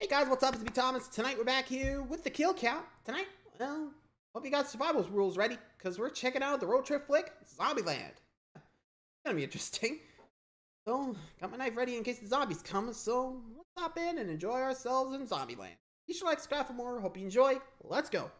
Guys, what's up? It's me, Thomas. Tonight we're back here with the kill count. Tonight, well, hope you got survival rules ready, because we're checking out the road trip flick, Zombieland. It's gonna be interesting. So, got my knife ready in case the zombies come, so let's hop in and enjoy ourselves in Zombieland. You should like, subscribe for more. Hope you enjoy. Let's go.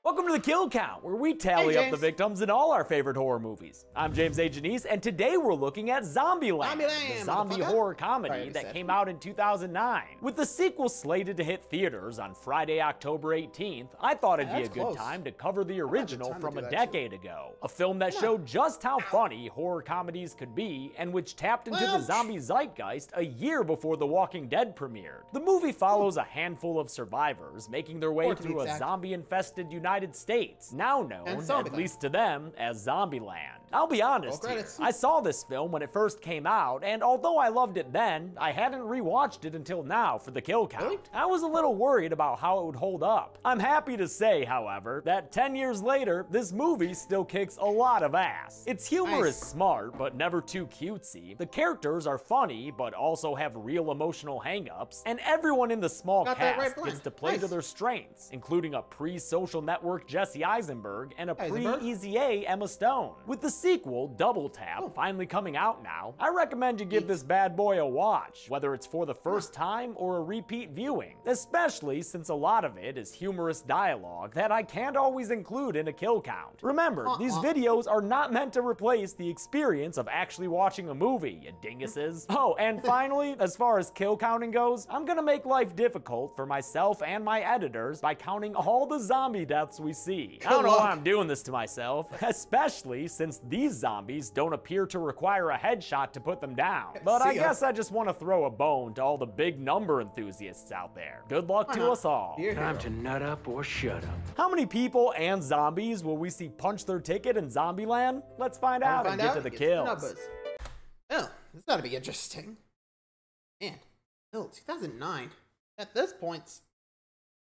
Welcome to the Kill Count, where we tally up the victims in all our favorite horror movies. I'm James A. Janice, and today we're looking at Zombieland, the zombie horror comedy that came out in 2009. With the sequel slated to hit theaters on Friday, October 18th, I thought it'd be a good time to cover the original from a decade ago. A film that showed just how funny horror comedies could be, and which tapped into the zombie zeitgeist a year before The Walking Dead premiered. The movie follows a handful of survivors making their way through a zombie-infested United States, now known, at least to them, as Zombieland. I'll be honest here, I saw this film when it first came out, and although I loved it then, I hadn't rewatched it until now for the Kill Count. Really? I was a little worried about how it would hold up. I'm happy to say, however, that 10 years later, this movie still kicks a lot of ass. Its humor is smart, but never too cutesy. The characters are funny, but also have real emotional hang-ups, and everyone in the small cast gets to play to their strengths, including a pre-social network Jesse Eisenberg and a pre-Easy A Emma Stone. With the sequel, Double Tap, finally coming out now, I recommend you give this bad boy a watch, whether it's for the first time or a repeat viewing, especially since a lot of it is humorous dialogue that I can't always include in a kill count. Remember, these videos are not meant to replace the experience of actually watching a movie, you dinguses. Oh, and finally, as far as kill counting goes, I'm gonna make life difficult for myself and my editors by counting all the zombie deaths we see. I don't know why I'm doing this to myself, especially since these zombies don't appear to require a headshot to put them down. But I guess I just want to throw a bone to all the big number enthusiasts out there. Good luck to us all. Time to nut up or shut up. How many people and zombies will we see punch their ticket in Zombieland? Let's find out and get to the kills. Oh, this gotta be interesting. Man, 2009. At this point,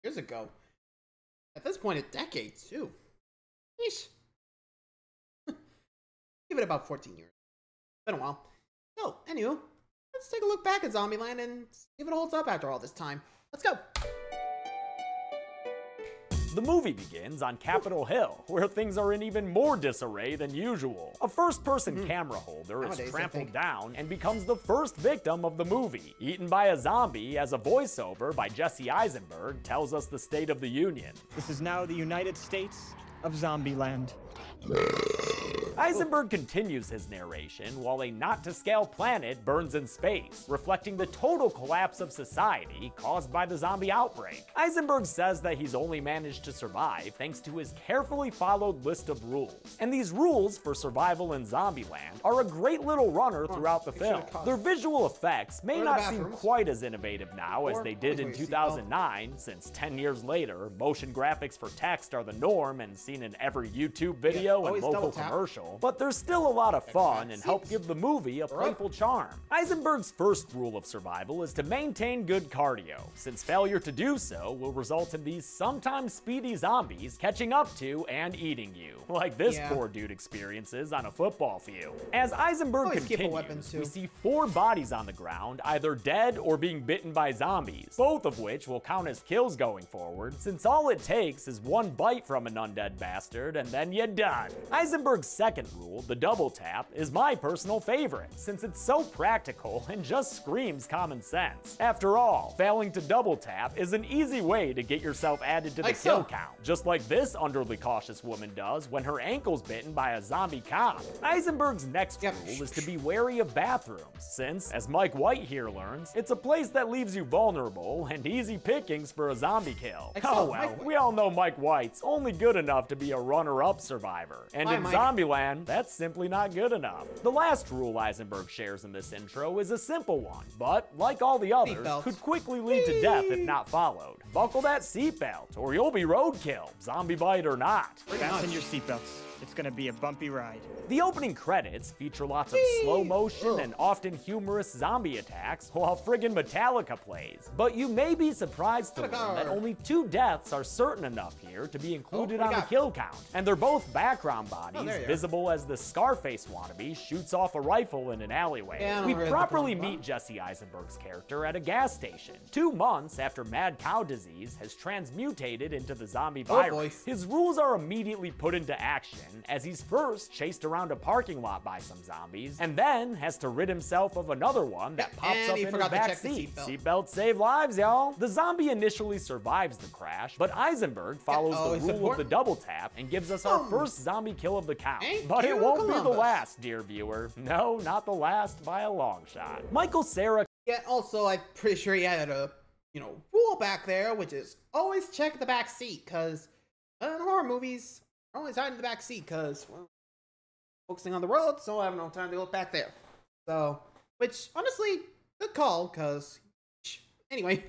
years ago. At this point, a decade, too. Yeesh. Give it about 14 years. Been a while. So, anywho, let's take a look back at Zombieland and see if it holds up after all this time. Let's go. The movie begins on Capitol Hill, where things are in even more disarray than usual. A first-person camera holder is trampled down and becomes the first victim of the movie, eaten by a zombie as a voiceover by Jesse Eisenberg tells us the State of the Union. This is now the United States of Zombieland. Eisenberg continues his narration while a not-to-scale planet burns in space, reflecting the total collapse of society caused by the zombie outbreak. Eisenberg says that he's only managed to survive thanks to his carefully followed list of rules. And these rules for survival in Zombieland are a great little runner throughout the film. Their visual effects may not seem quite as innovative now as they did in 2009, since 10 years later, motion graphics for text are the norm and seen in every YouTube video and local commercial, but there's still a lot of fun and help give the movie a playful charm. Eisenberg's first rule of survival is to maintain good cardio, since failure to do so will result in these sometimes speedy zombies catching up to and eating you, like this poor dude experiences on a football field. As Eisenberg continues, we see 4 bodies on the ground, either dead or being bitten by zombies, both of which will count as kills going forward, since all it takes is one bite from an undead bastard and then you're done. Eisenberg's second rule, the double tap, is my personal favorite, since it's so practical and just screams common sense. After all, failing to double tap is an easy way to get yourself added to the kill count, just like this underly cautious woman does when her ankle's bitten by a zombie cop. Eisenberg's next rule is to be wary of bathrooms, since, as Mike White here learns, it's a place that leaves you vulnerable and easy pickings for a zombie kill. Oh well, we all know Mike White's only good enough to be a runner-up survivor, and in Zombieland, that's simply not good enough. The last rule Eisenberg shares in this intro is a simple one, but, like all the others, could quickly lead to death if not followed. Buckle that seatbelt, or you'll be roadkill, zombie bite or not. Fasten your seatbelts. It's gonna be a bumpy ride. The opening credits feature lots of slow motion and often humorous zombie attacks while friggin' Metallica plays. But you may be surprised to learn that only 2 deaths are certain enough here to be included on the kill count. And they're both background bodies, visible as the Scarface wannabe shoots off a rifle in an alleyway. We properly meet Jesse Eisenberg's character at a gas station, 2 months after mad cow disease has transmutated into the zombie virus. His rules are immediately put into action as he's first chased around a parking lot by some zombies, and then has to rid himself of another one that pops up in his back seat. Seatbelts save lives, y'all. The zombie initially survives the crash, but Eisenberg follows the rule of the double tap and gives us our first zombie kill of the count. But it won't be the last, dear viewer. No, not the last by a long shot. Michael Cera. Yeah, also, I'm pretty sure he had a, rule back there, which is always check the back seat, because in horror movies, always hide in the back seat, because, well, focusing on the road, so I have no time to look back there. So, which, honestly, good call, because, anyway.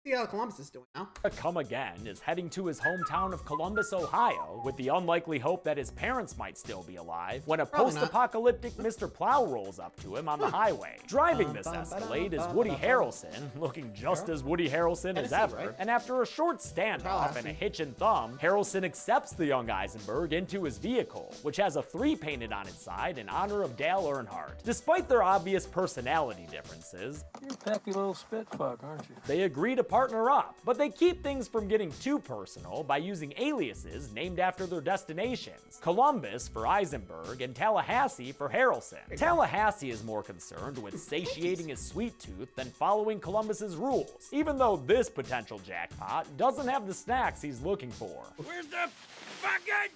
See how Columbus is doing now. Come Again is heading to his hometown of Columbus, Ohio, with the unlikely hope that his parents might still be alive, when a post-apocalyptic Mr. Plow rolls up to him on the highway. Driving this Escalade is Woody Harrelson, looking just as Woody Harrelson as ever, and after a short standoff and a hitch and thumb, Harrelson accepts the young Eisenberg into his vehicle, which has a 3 painted on its side in honor of Dale Earnhardt. Despite their obvious personality differences, you're a peppy little spitfuck, aren't you? They agree to partner up, but they keep things from getting too personal by using aliases named after their destinations. Columbus for Eisenberg and Tallahassee for Harrelson. Tallahassee is more concerned with satiating his sweet tooth than following Columbus's rules, even though this potential jackpot doesn't have the snacks he's looking for. Where's the fucking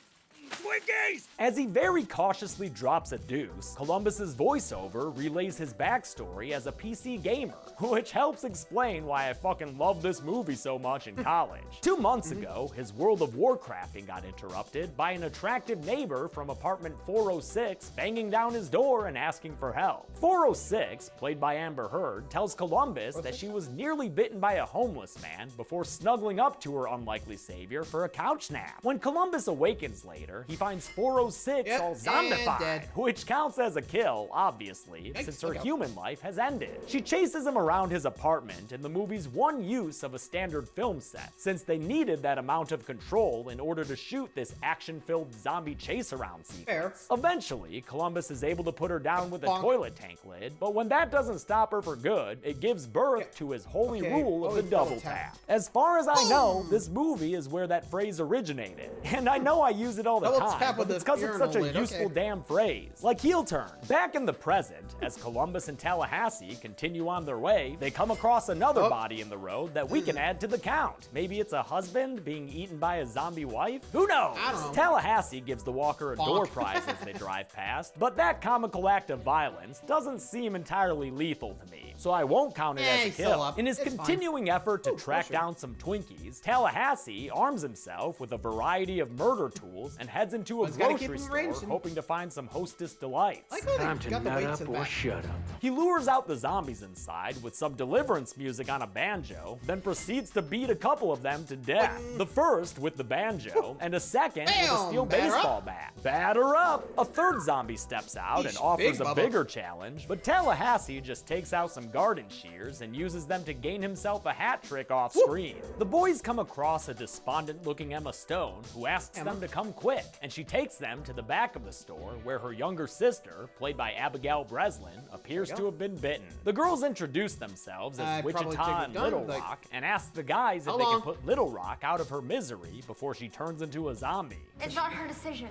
Twinkies? As he very cautiously drops a deuce, Columbus's voiceover relays his backstory as a PC gamer, which helps explain why I fucking love this movie so much in college. 2 months ago, his World of Warcrafting got interrupted by an attractive neighbor from apartment 406 banging down his door and asking for help. 406, played by Amber Heard, tells Columbus that she was nearly bitten by a homeless man before snuggling up to her unlikely savior for a couch nap. When Columbus awakens later, he finds 406 all zombified, which counts as a kill, obviously, since her human life has ended. She chases him around his apartment in the movie's one use of a standard film set, since they needed that amount of control in order to shoot this action-filled zombie chase-around sequence. Eventually, Columbus is able to put her down with a toilet tank lid, but when that doesn't stop her for good, it gives birth to his holy rule of the double tap. As far as I know, this movie is where that phrase originated, and I know I use it all the time, but it's because it's such a useful damn phrase. Like heel turn. Back in the present, as Columbus and Tallahassee continue on their way, they come across another body in the road that we can add to the count. Maybe it's a husband being eaten by a zombie wife? Who knows? Tallahassee gives the walker a door prize as they drive past, but that comical act of violence doesn't seem entirely lethal to me, so I won't count it as a kill. In his continuing effort to track down some Twinkies, Tallahassee arms himself with a variety of murder tools and heads into a grocery store hoping to find some Hostess delights. Time to nut up or shut up. He lures out the zombies inside with some deliverance music on a banjo, then proceeds to beat a couple of them to death. The first with the banjo, and a second with a steel baseball bat. Batter up! A third zombie steps out and offers a bigger challenge, but Tallahassee just takes out some garden shears and uses them to gain himself a hat trick off screen. The boys come across a despondent-looking Emma Stone, who asks them to come quick, and she takes them to the back of the store where her younger sister, played by Abigail Breslin, appears to have been bitten. The girls introduce themselves as Wichita and Little Rock and ask the guys if they can put Little Rock out of her misery before she turns into a zombie. It's not her decision.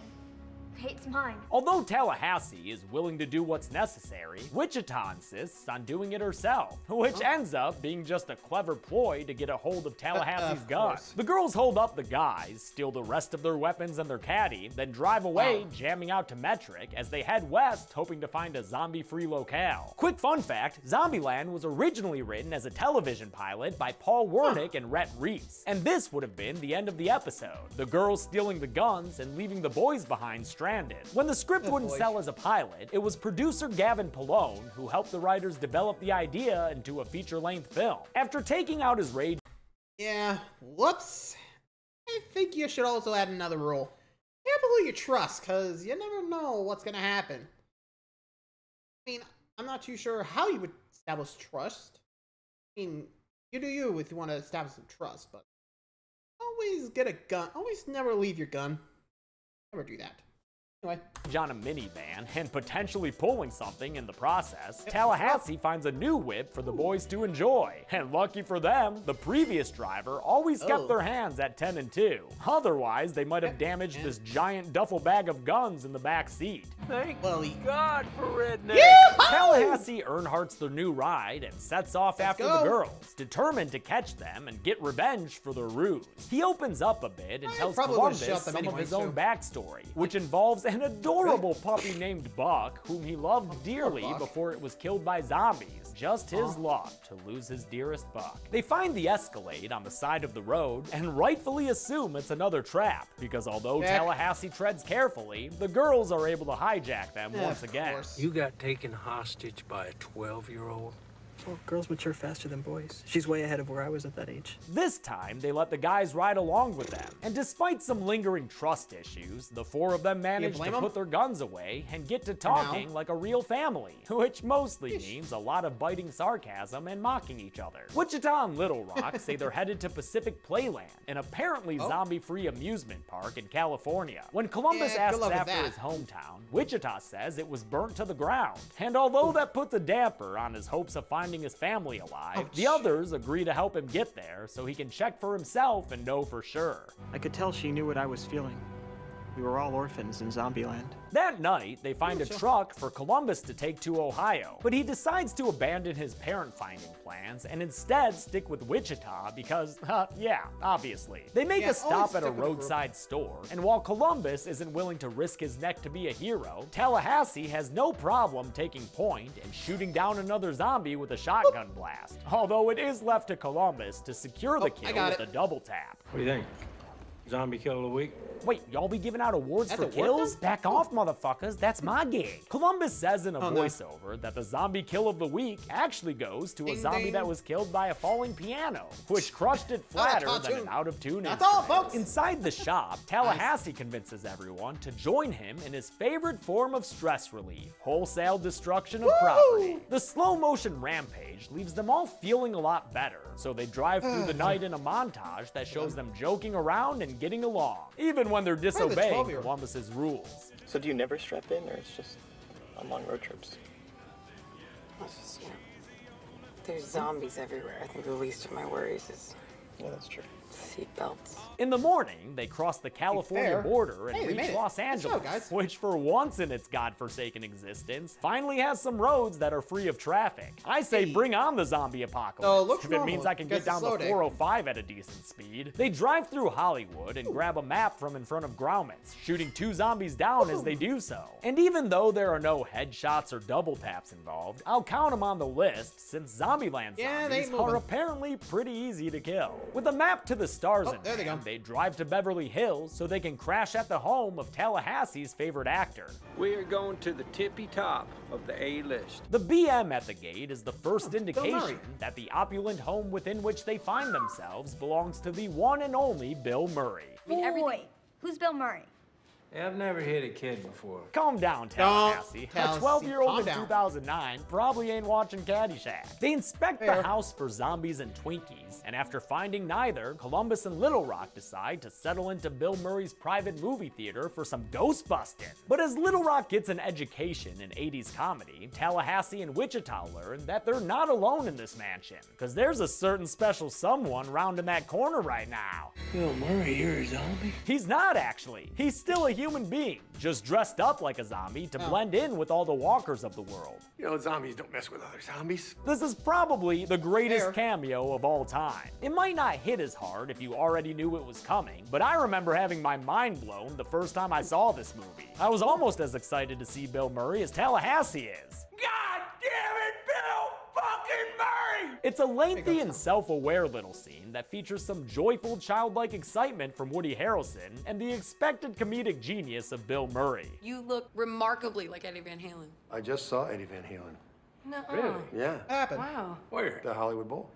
It's mine. Although Tallahassee is willing to do what's necessary, Wichita insists on doing it herself, which ends up being just a clever ploy to get a hold of Tallahassee's gun. The girls hold up the guys, steal the rest of their weapons and their caddy, then drive away, jamming out to Metric as they head west, hoping to find a zombie-free locale. Quick fun fact, Zombieland was originally written as a television pilot by Paul Wernick and Rhett Reese, and this would have been the end of the episode, the girls stealing the guns and leaving the boys behind stranded. When the script wouldn't sell as a pilot, it was producer Gavin Pallone who helped the writers develop the idea into a feature-length film. After taking out his rage... Yeah, whoops. I think you should also add another rule. If careful who you trust, because you never know what's going to happen. I mean, I'm not too sure how you would establish trust. I mean, you do you if you want to establish some trust, but always get a gun. Always never leave your gun. Never do that. Anyway. On a minivan and potentially pulling something in the process, Tallahassee finds a new whip for the boys to enjoy. And lucky for them, the previous driver always kept their hands at 10 and 2. Otherwise, they might have damaged this giant duffel bag of guns in the back seat. Thank God for rednecks. Tallahassee Earnhardt's their new ride and sets off after the girls, determined to catch them and get revenge for their ruse. He opens up a bit and tells Columbus some of his own backstory, which involves an adorable puppy named Buck, whom he loved dearly before it was killed by zombies. Just his luck to lose his dearest Buck. They find the Escalade on the side of the road and rightfully assume it's another trap, because although Tallahassee treads carefully, the girls are able to hijack them once again. You got taken hostage by a 12-year-old? Well, girls mature faster than boys. She's way ahead of where I was at that age. This time, they let the guys ride along with them. And despite some lingering trust issues, the four of them manage to put their guns away and get to talking like a real family, which mostly means a lot of biting sarcasm and mocking each other. Wichita and Little Rock say they're headed to Pacific Playland, an apparently zombie-free amusement park in California. When Columbus asks after his hometown, Wichita says it was burnt to the ground. And although that puts a damper on his hopes of finding his family alive, the others agree to help him get there so he can check for himself and know for sure. I could tell she knew what I was feeling. We were all orphans in Zombieland. That night, they find a truck for Columbus to take to Ohio, but he decides to abandon his parent-finding plans and instead stick with Wichita because, yeah, obviously. They make a stop at a roadside store, and while Columbus isn't willing to risk his neck to be a hero, Tallahassee has no problem taking point and shooting down another zombie with a shotgun blast. Although it is left to Columbus to secure the kill with a double tap. What do you think? Zombie kill of the week? Wait, y'all be giving out awards for kills? Back off, motherfuckers. That's my gig. Columbus says in a voiceover that the zombie kill of the week actually goes to a zombie that was killed by a falling piano, which crushed it flatter than an out-of-tune instrument. That's all, folks. Inside the shop, Tallahassee convinces everyone to join him in his favorite form of stress relief, wholesale destruction of property. The slow-motion rampage leaves them all feeling a lot better, so they drive through the night in a montage that shows them joking around and getting along, even when they're disobeying Columbus's rules. So do you never strap in, or it's just on long road trips? It's just, you know, there's zombies everywhere. I think the least of my worries is that's true. seatbelts. In the morning, they cross the California border and reach Los Angeles, which for once in its godforsaken existence, finally has some roads that are free of traffic. I say bring on the zombie apocalypse, if it means I can get down the 405 at a decent speed. They drive through Hollywood and grab a map from in front of Grauman's, shooting 2 zombies down as they do so. And even though there are no headshots or double taps involved, I'll count them on the list since Zombieland zombies are apparently pretty easy to kill. With a map to the stars in hand, they drive to Beverly Hills so they can crash at the home of Tallahassee's favorite actor. We are going to the tippy top of the A-list. The BM at the gate is the first indication that the opulent home within which they find themselves belongs to the one and only Bill Murray. Boy, who's Bill Murray? Yeah, I've never hit a kid before. Calm down, Tallahassee. A 12-year-old in 2009 probably ain't watching Caddyshack. They inspect the house for zombies and Twinkies, and after finding neither, Columbus and Little Rock decide to settle into Bill Murray's private movie theater for some ghost busting. But as Little Rock gets an education in 80s comedy, Tallahassee and Wichita learn that they're not alone in this mansion, because there's a certain special someone rounding that corner right now. Bill Murray, you're a zombie? He's not, actually. He's still a human being, just dressed up like a zombie to blend in with all the walkers of the world. You know, zombies don't mess with other zombies. This is probably the greatest cameo of all time. It might not hit as hard if you already knew it was coming, but I remember having my mind blown the first time I saw this movie. I was almost as excited to see Bill Murray as Tallahassee is. God damn it, Bill fucking Murray! It's a lengthy and self-aware little scene that features some joyful childlike excitement from Woody Harrelson and the expected comedic genius of Bill Murray. You look remarkably like Eddie Van Halen. I just saw Eddie Van Halen. No. Really? Yeah. Happened. Wow. Where? The Hollywood Bowl.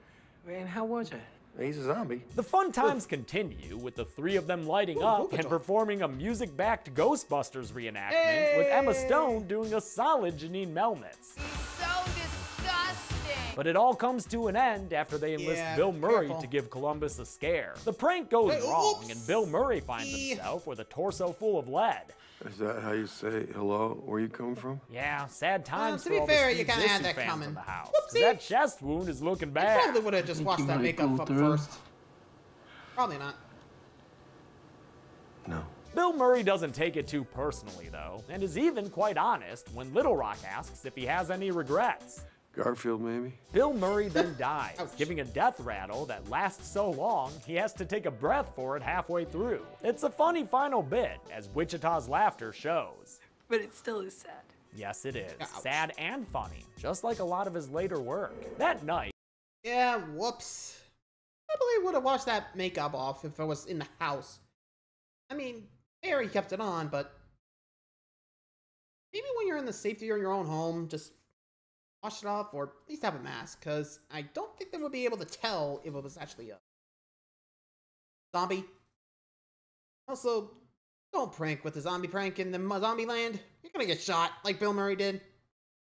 Man, how was it? He's a zombie. The fun times continue with the three of them lighting up and performing a music-backed Ghostbusters reenactment with Emma Stone doing a solid Janine Melnitz. So disgusting. But it all comes to an end after they enlist Bill Murray to give Columbus a scare. The prank goes wrong and Bill Murray finds himself with a torso full of lead. Is that how you say hello? Where you come from? Yeah, sad times to for be all fair, the you Steve kinda had Zissou that fans coming. in the house. Whoopsie. That chest wound is looking I bad. probably would have just watched that makeup up first. Probably not. No. Bill Murray doesn't take it too personally, though, and is even quite honest when Little Rock asks if he has any regrets. Garfield, maybe? Bill Murray then dies, giving a death rattle that lasts so long he has to take a breath for it halfway through. It's a funny final bit, as Wichita's laughter shows. But it still is sad. Yes, it is. Sad and funny, just like a lot of his later work. That night... Yeah, whoops. I probably would have washed that makeup off if I was in the house. I mean, Barry kept it on, but maybe when you're in the safety of your own home, just wash it off, or at least have a mask, because I don't think they would be able to tell if it was actually a zombie. Also, don't prank with the zombie prank in the Zombieland. You're gonna get shot, like Bill Murray did.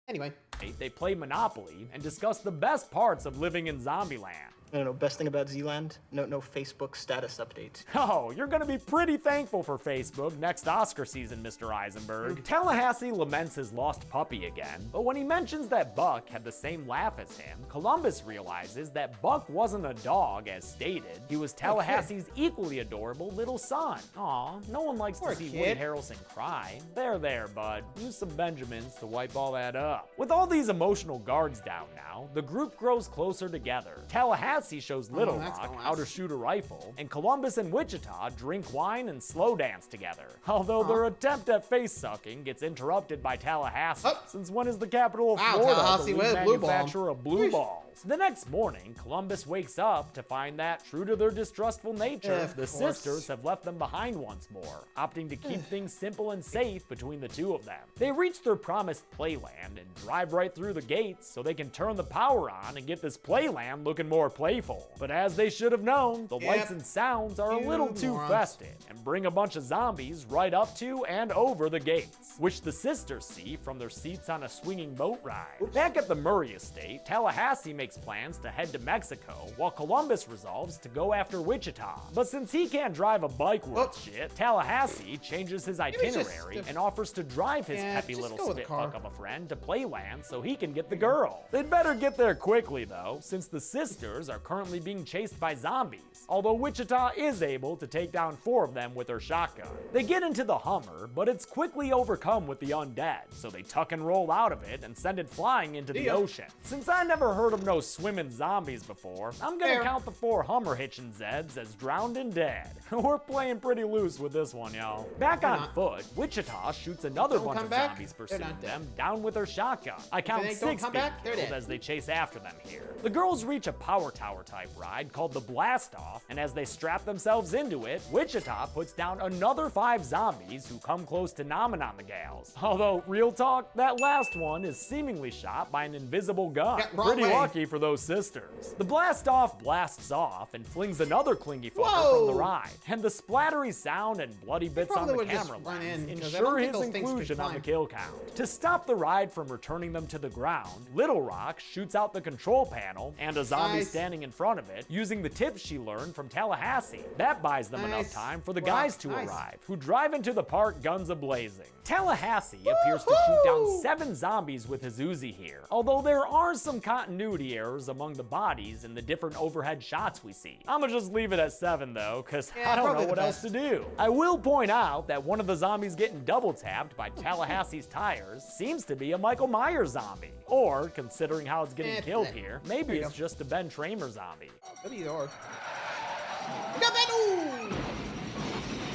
Anyway. They play Monopoly and discuss the best parts of living in Zombieland. No, best thing about Zealand, no Facebook status updates. Oh, you're gonna be pretty thankful for Facebook next Oscar season, Mr. Eisenberg. Tallahassee laments his lost puppy again, but when he mentions that Buck had the same laugh as him, Columbus realizes that Buck wasn't a dog as stated. He was Tallahassee's equally adorable little son. Aw, no one likes to see Woody Harrelson cry. There, bud. Use some Benjamins to wipe all that up. With all these emotional guards down now, the group grows closer together. Tallahassee shows Little Rock how to shoot a rifle, and Columbus and Wichita drink wine and slow dance together. Although their attempt at face sucking gets interrupted by Tallahassee, since when is the capital of Florida the lead manufacturer of blue balls? The next morning, Columbus wakes up to find that, true to their distrustful nature, the sisters have left them behind once more, opting to keep things simple and safe between the two of them. They reach their promised playland and drive right through the gates so they can turn the power on and get this playland looking more playful. But as they should have known, the lights and sounds are a little too festive and bring a bunch of zombies right up to and over the gates, which the sisters see from their seats on a swinging boat ride. Back at the Murray estate, Tallahassee makes plans to head to Mexico, while Columbus resolves to go after Wichita. But since he can't drive a bike worth shit, Tallahassee changes his itinerary and offers to drive his peppy little spitfuck of a friend to Playland so he can get the girl. They'd better get there quickly though, since the sisters are currently being chased by zombies, although Wichita is able to take down 4 of them with her shotgun. They get into the Hummer, but it's quickly overcome with the undead, so they tuck and roll out of it and send it flying into the ocean. Since I never heard of no swimming zombies before, I'm gonna count the 4 Hummer hitching Zeds as drowned and dead. We're playing pretty loose with this one, y'all. Back on foot, Wichita shoots another bunch of zombies pursuing them down with her shotgun. I count 6 being killed as they chase after them here. The girls reach a power tower type ride called the Blast Off, and as they strap themselves into it, Wichita puts down another 5 zombies who come close to nomming on the gals. Although, real talk, that last one is seemingly shot by an invisible gun. Pretty lucky for those sisters. The Blast Off blasts off and flings another clingy fucker from the ride, and the splattery sound and bloody bits on the camera lens ensure his inclusion on the kill count. To stop the ride from returning them to the ground, Little Rock shoots out the control panel and a zombie standing in front of it using the tips she learned from Tallahassee. That buys them enough time for the guys to arrive, who drive into the park guns a-blazing. Tallahassee appears to shoot down 7 zombies with his Uzi here, although there are some continuity errors among the bodies and the different overhead shots we see. I'ma just leave it at 7 though, cause I don't know what else to do. I will point out that one of the zombies getting double tapped by Tallahassee's tires seems to be a Michael Myers zombie. Or, considering how it's getting killed here, maybe it's just a Ben Tramer zombie.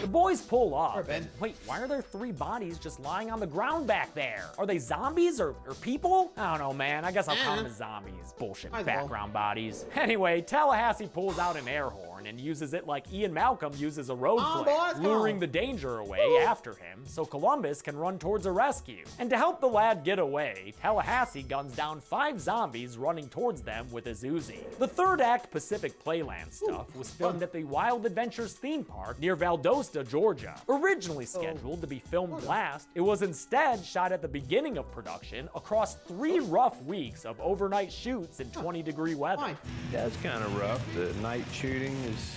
The boys pull off. Wait, why are there 3 bodies just lying on the ground back there? Are they zombies or people? I don't know, man. I guess I'll count them as zombies. Bullshit background bodies. Anyway, Tallahassee pulls out an air horn horn and uses it like Ian Malcolm uses a road flare, boys, luring the danger away after him so Columbus can run towards a rescue. And to help the lad get away, Tallahassee guns down 5 zombies running towards them with his Uzi. The third act Pacific Playland stuff was filmed at the Wild Adventures theme park near Valdosta, Georgia. Originally scheduled to be filmed last, it was instead shot at the beginning of production across 3 rough weeks of overnight shoots in 20-degree weather. That's kind of rough. The night shooting is,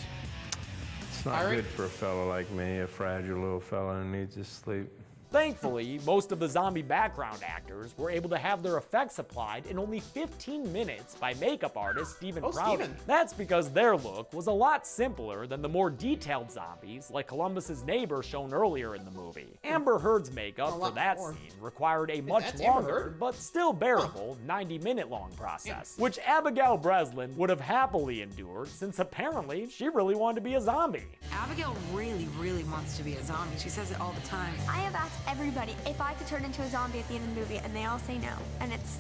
it's not good for a fella like me, a fragile little fella who needs his sleep. Thankfully, most of the zombie background actors were able to have their effects applied in only 15 minutes by makeup artist Stephen Prouty. That's because their look was a lot simpler than the more detailed zombies like Columbus's neighbor shown earlier in the movie. Amber Heard's makeup for that scene required a much longer, but still bearable 90-minute long process, which Abigail Breslin would have happily endured since apparently she really wanted to be a zombie. Abigail really wants to be a zombie. She says it all the time. I have asked everybody if I could turn into a zombie at the end of the movie, and they all say no, and it's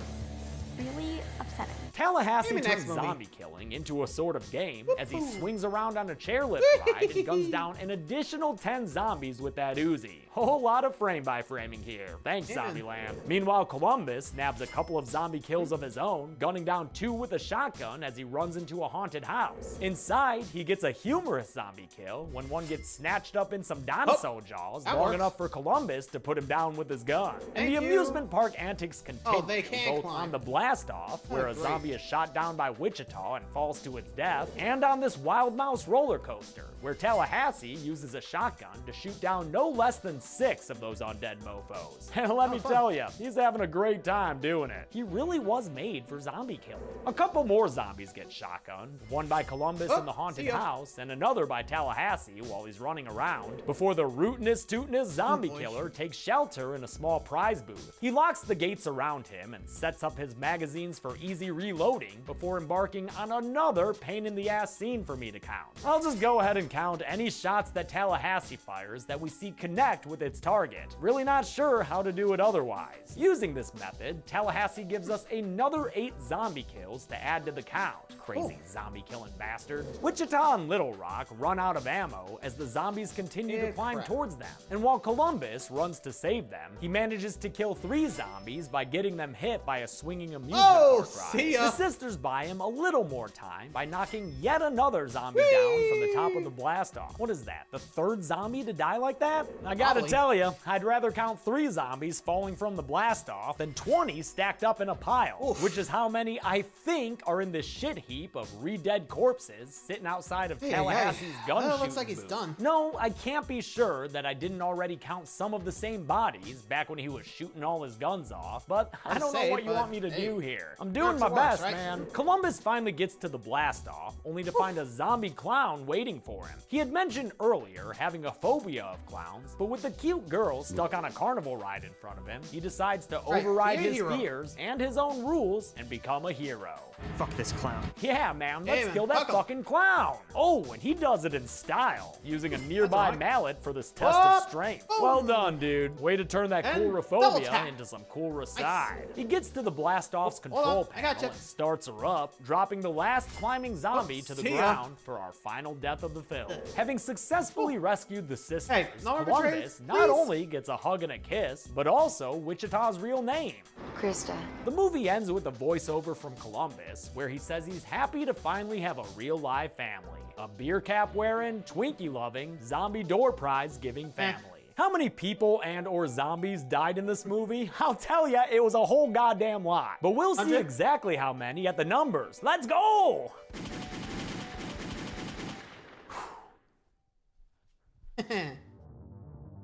really upsetting. Tallahassee turns zombie killing into a sort of game as he swings around on a chairlift ride and guns down an additional 10 zombies with that Uzi. Whole lot of frame-by-framing here. Thanks, Zombieland. Meanwhile, Columbus nabs a couple of zombie kills of his own, gunning down 2 with a shotgun as he runs into a haunted house. Inside, he gets a humorous zombie kill when one gets snatched up in some dinosaur jaws long enough for Columbus to put him down with his gun. And the amusement park antics continue, both on the blast-off, where a zombie is shot down by Wichita and falls to its death, and on this Wild Mouse roller coaster, where Tallahassee uses a shotgun to shoot down no less than 6 of those undead mofos. And let me tell you, he's having a great time doing it. He really was made for zombie killing. A couple more zombies get shotgunned, one by Columbus in the haunted house, and another by Tallahassee while he's running around, before the rootinest zombie killer takes shelter in a small prize booth. He locks the gates around him and sets up his magazines for easy reloading before embarking on another pain-in-the-ass scene for me to count. I'll just go ahead and count any shots that Tallahassee fires that we see connect with its target. Really not sure how to do it otherwise. Using this method, Tallahassee gives us another 8 zombie kills to add to the count. Crazy zombie-killing bastard. Wichita and Little Rock run out of ammo as the zombies continue to climb towards them. And while Columbus runs to save them, he manages to kill 3 zombies by getting them hit by a swinging amusement park ride. The sisters buy him a little more time by knocking yet another zombie down from the top of the blast-off. What is that, the 3rd zombie to die like that? I gotta tell you, I'd rather count 3 zombies falling from the blast-off than 20 stacked up in a pile, which is how many I think are in this shit heap of re-dead corpses sitting outside of Tallahassee's gun shooting looks like he's done. No, I can't be sure that I didn't already count some of the same bodies back when he was shooting all his guns off, but I don't know what you want me to do here. I'm doing my best, man. Columbus finally gets to the blast-off, only to find a zombie clown waiting for him. He had mentioned earlier having a phobia of clowns, but with the cute girl stuck on a carnival ride in front of him, he decides to override his fears and his own rules and become a hero. Fuck this clown. Yeah, man, let's kill that fucking clown. Oh, and he does it in style, using a nearby mallet for this test of strength. Well done, dude. Way to turn that coolrophobia into some coolricide. He gets to the blast-off's control panel and starts her up, dropping the last climbing zombie to the ground for our final death of the film. Having successfully rescued the sisters, Columbus not only gets a hug and a kiss, but also Wichita's real name. Krista. The movie ends with a voiceover from Columbus, where he says he's happy to finally have a real live family. A beer cap wearing, Twinkie loving, zombie door prize giving family. How many people and or zombies died in this movie? I'll tell ya, it was a whole goddamn lot. But we'll see exactly how many at the numbers. Let's go!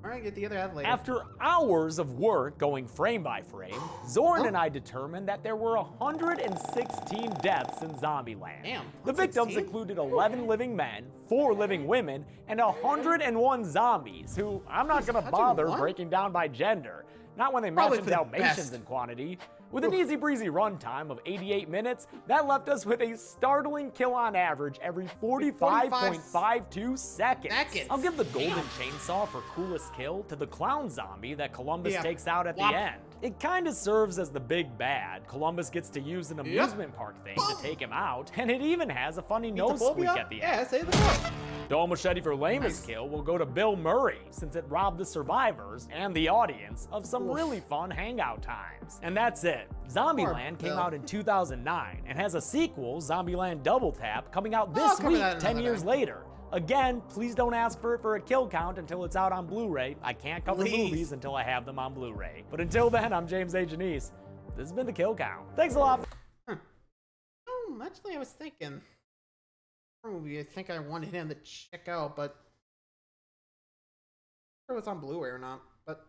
Alright, get the other half later. After hours of work going frame by frame, Zorn and I determined that there were 116 deaths in Zombieland. Damn, the victims included 11 living men, 4 living women, and 101 zombies, who I'm not gonna bother breaking down by gender. Not when they mention Dalmatians in quantity. With an easy-breezy runtime of 88 minutes, that left us with a startling kill on average every 45.52 seconds. I'll give the golden chainsaw for coolest kill to the clown zombie that Columbus takes out at the end. It kind of serves as the big bad. Columbus gets to use an amusement park thing to take him out, and it even has a funny nose squeak at the end. Yeah, say the quote. Dole Machete for lamest kill will go to Bill Murray, since it robbed the survivors and the audience of some really fun hangout times. And that's it. Zombieland came out in 2009 and has a sequel, Zombieland Double Tap, coming out this week 10 years later. Again, please don't ask for it for a kill count until it's out on Blu-ray. I can't cover movies until I have them on Blu-ray. But until then, I'm James A. Janice. This has been The Kill Count. Thanks a lot. Actually, I was thinking, movie I think I wanted him to check out, but I don't know if it's on Blu-ray or not. But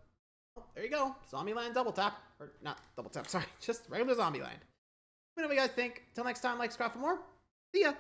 there you go, Zombieland Double Tap, or not Double Tap, sorry, just regular Zombieland. Let me know what you guys think. Till next time, like, subscribe for more. See ya.